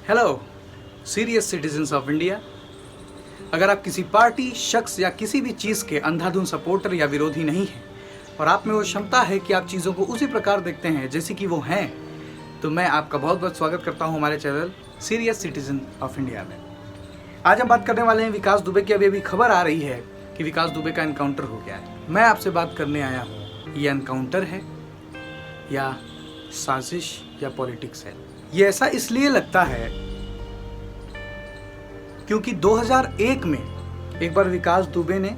Hello serious citizens of India. अगर आप किसी पार्टी, शख्स या किसी भी चीज़ के अंधाधुंध सपोर्टर या विरोधी नहीं हैं और आप में वो क्षमता है कि आप चीज़ों को उसी प्रकार देखते हैं जैसे कि वो हैं, तो मैं आपका बहुत बहुत स्वागत करता हूं हमारे channel serious citizen of India में। आज हम बात करने वाले हैं विकास दुबे की। अभी खबर आ रही है कि विकास दुबे का एनकाउंटर हो गया है। मैं आपसे बात करने आया हूँ, ये एनकाउंटर है या साजिश या पॉलिटिक्स है। ये ऐसा इसलिए लगता है क्योंकि 2001 में एक बार विकास दुबे ने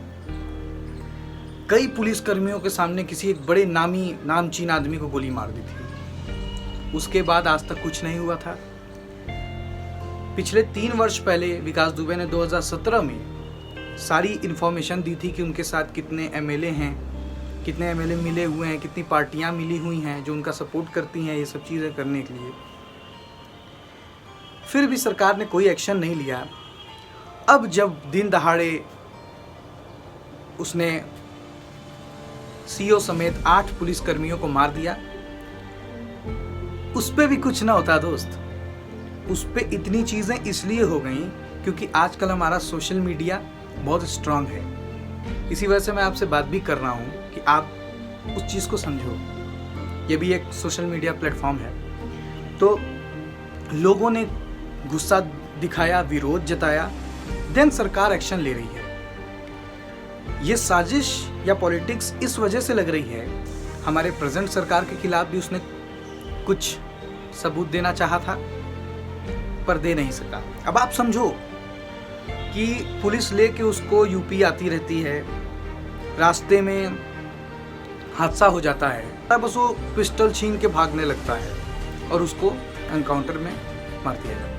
कई पुलिसकर्मियों के सामने किसी एक बड़े नामचीन आदमी को गोली मार दी थी। उसके बाद आज तक कुछ नहीं हुआ था। पिछले 3 वर्ष पहले विकास दुबे ने 2017 में सारी इन्फॉर्मेशन दी थी कि उनके साथ कितने एमएलए हैं, कितने एमएलए मिले हुए हैं, कितनी पार्टियां मिली हुई हैं जो उनका सपोर्ट करती हैं ये सब चीज़ें करने के लिए। फिर भी सरकार ने कोई एक्शन नहीं लिया। अब जब दिन दहाड़े उसने सीओ समेत 8 पुलिसकर्मियों को मार दिया, उस पे भी कुछ ना होता दोस्त। उस पे इतनी चीज़ें इसलिए हो गई क्योंकि आजकल हमारा सोशल मीडिया बहुत स्ट्रांग है। इसी वजह से मैं आपसे बात भी कर रहा हूँ कि आप उस चीज़ को समझो। ये भी एक सोशल मीडिया प्लेटफॉर्म है। तो लोगों ने गुस्सा दिखाया, विरोध जताया, देन सरकार एक्शन ले रही है। ये साजिश या पॉलिटिक्स इस वजह से लग रही है, हमारे प्रेजेंट सरकार के खिलाफ भी उसने कुछ सबूत देना चाहा था पर दे नहीं सका। अब आप समझो कि पुलिस लेके उसको यूपी आती रहती है, रास्ते में हादसा हो जाता है, बस वो पिस्टल छीन के भागने लगता है और उसको एनकाउंटर में मार दिया जाता है।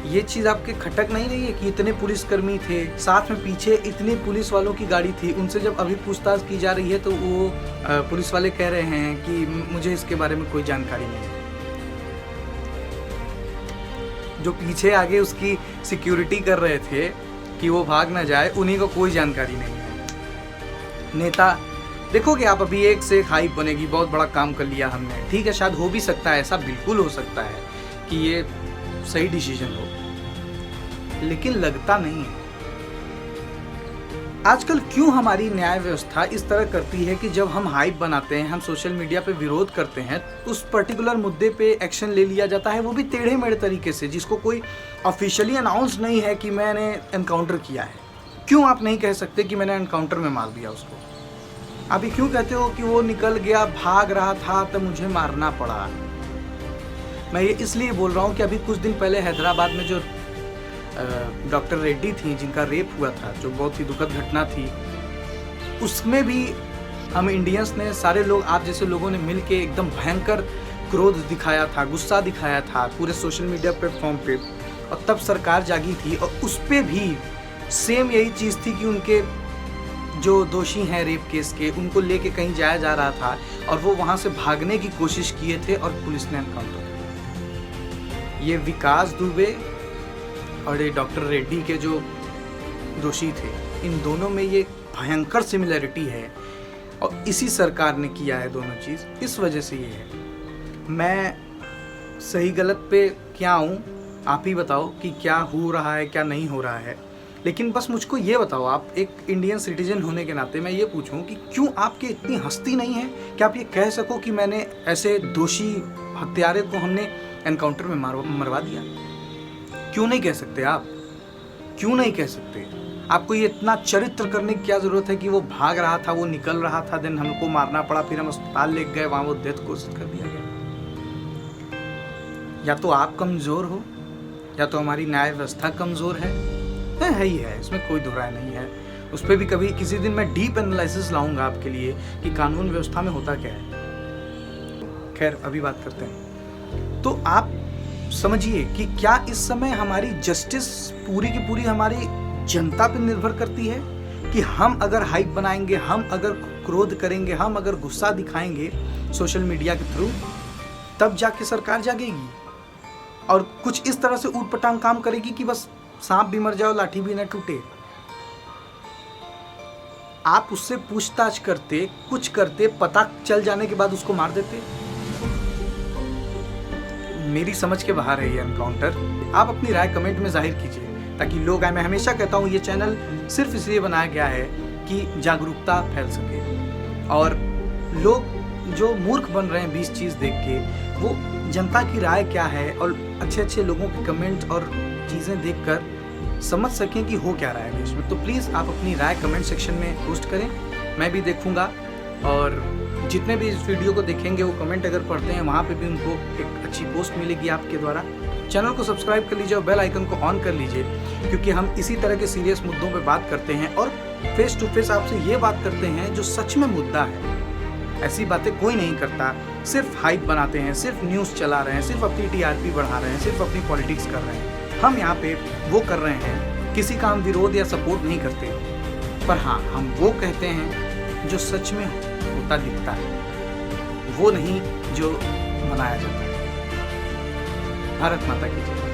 ये चीज़ आपके खटक नहीं रही है कि इतने पुलिसकर्मी थे, साथ में पीछे इतनी पुलिस वालों की गाड़ी थी, उनसे जब अभी पूछताछ की जा रही है तो वो पुलिस वाले कह रहे हैं कि मुझे इसके बारे में कोई जानकारी नहीं है। जो पीछे आगे उसकी सिक्योरिटी कर रहे थे कि वो भाग ना जाए, उन्हीं को कोई जानकारी नहीं है। नेता देखोगे आप, अभी एक से एक हाइप बनेगी, बहुत बड़ा काम कर लिया हमने। ठीक है, शायद हो भी सकता है, ऐसा बिल्कुल हो सकता है कि ये सही डिसीजन हो, लेकिन लगता नहीं है। आजकल क्यों हमारी न्याय व्यवस्था इस तरह करती है कि जब हम हाइप बनाते हैं, हम सोशल मीडिया पे विरोध करते हैं, उस पर्टिकुलर मुद्दे पे एक्शन ले लिया जाता है, वो भी टेढ़े मेढ़े तरीके से, जिसको कोई ऑफिशियली अनाउंस नहीं है कि मैंने एनकाउंटर किया है। क्यों आप नहीं कह सकते कि मैंने एनकाउंटर में मार दिया उसको? अभी क्यों कहते हो कि वो निकल गया, भाग रहा था तो मुझे मारना पड़ा? मैं ये इसलिए बोल रहा हूँ कि अभी कुछ दिन पहले हैदराबाद में जो डॉक्टर रेड्डी थी, जिनका रेप हुआ था, जो बहुत ही दुखद घटना थी, उसमें भी हम इंडियंस ने, सारे लोग, आप जैसे लोगों ने मिलके एकदम भयंकर क्रोध दिखाया था, गुस्सा दिखाया था पूरे सोशल मीडिया प्लेटफॉर्म पे, और तब सरकार जागी थी। और उस पर भी सेम यही चीज़ थी कि उनके जो दोषी हैं रेप केस के, उनको लेके कहीं जाया जा रहा था और वो वहाँ से भागने की कोशिश किए थे और पुलिस ने एनकाउंटर। ये विकास दुबे और ये डॉक्टर रेड्डी के जो दोषी थे, इन दोनों में ये भयंकर सिमिलरिटी है और इसी सरकार ने किया है दोनों चीज़। इस वजह से ये है। मैं सही गलत पे क्या हूँ, आप ही बताओ कि क्या हो रहा है, क्या नहीं हो रहा है। लेकिन बस मुझको ये बताओ, आप एक इंडियन सिटीजन होने के नाते मैं ये पूछूं कि क्यों आपकी इतनी हस्ती नहीं है कि आप ये कह सको कि मैंने ऐसे दोषी हत्यारे को हमने एनकाउंटर में मरवा दिया? क्यों नहीं कह सकते आप? क्यों नहीं कह सकते? आपको ये इतना चरित्र करने की क्या ज़रूरत है कि वो भाग रहा था, वो निकल रहा था, देन हमको मारना पड़ा, फिर हम अस्पताल ले गए, वहाँ वो डेथ घोषित कर दिया गया? या तो आप कमज़ोर हो या तो हमारी न्याय व्यवस्था कमज़ोर है ही है, इसमें कोई दो राय नहीं है। उस पर भी कभी किसी दिन मैं डीप एनालिसिस लाऊंगा आपके लिए कि कानून व्यवस्था में होता क्या है। खैर, अभी बात करते हैं। तो आप समझिए कि क्या इस समय हमारी जस्टिस पूरी की पूरी हमारी जनता पर निर्भर करती है कि हम अगर हाइप बनाएंगे, हम अगर क्रोध करेंगे, हम अगर गुस्सा दिखाएंगे सोशल मीडिया के थ्रू, तब जाके सरकार जागेगी और कुछ इस तरह से ऊटपटांग काम करेगी कि बस सांप भी मर जाओ, लाठी भी न टूटे। आप उससे पूछताछ करते, कुछ करते, पता चल जाने के बाद उसको मार देते। मेरी समझ के बाहर है ये एनकाउंटर। आप अपनी राय कमेंट में जाहिर कीजिए ताकि लोग आए। मैं हमेशा कहता हूँ ये चैनल सिर्फ इसलिए बनाया गया है कि जागरूकता फैल सके और लोग जो मूर्ख बन रहे हैं 20 चीज़ देख के, वो जनता की राय क्या है और अच्छे अच्छे लोगों के कमेंट और चीज़ें देखकर समझ सकें कि हो क्या रहा है देश में। तो प्लीज़ आप अपनी राय कमेंट सेक्शन में पोस्ट करें, मैं भी देखूंगा। और जितने भी इस वीडियो को देखेंगे वो कमेंट अगर पढ़ते हैं वहाँ पे भी उनको एक अच्छी पोस्ट मिलेगी आपके द्वारा। चैनल को सब्सक्राइब कर लीजिए और बेल आइकन को ऑन कर लीजिए, क्योंकि हम इसी तरह के सीरियस मुद्दों पे बात करते हैं और फेस टू फेस आपसे ये बात करते हैं जो सच में मुद्दा है। ऐसी बातें कोई नहीं करता, सिर्फ हाइप बनाते हैं, सिर्फ न्यूज़ चला रहे हैं, सिर्फ अपनी टीआरपी बढ़ा रहे हैं, सिर्फ अपनी पॉलिटिक्स कर रहे हैं। हम यहाँ पे वो कर रहे हैं, किसी का हम विरोध या सपोर्ट नहीं करते, पर हाँ हम वो कहते हैं जो सच में होता दिखता है, वो नहीं जो मनाया जाता है। भारत माता की जय।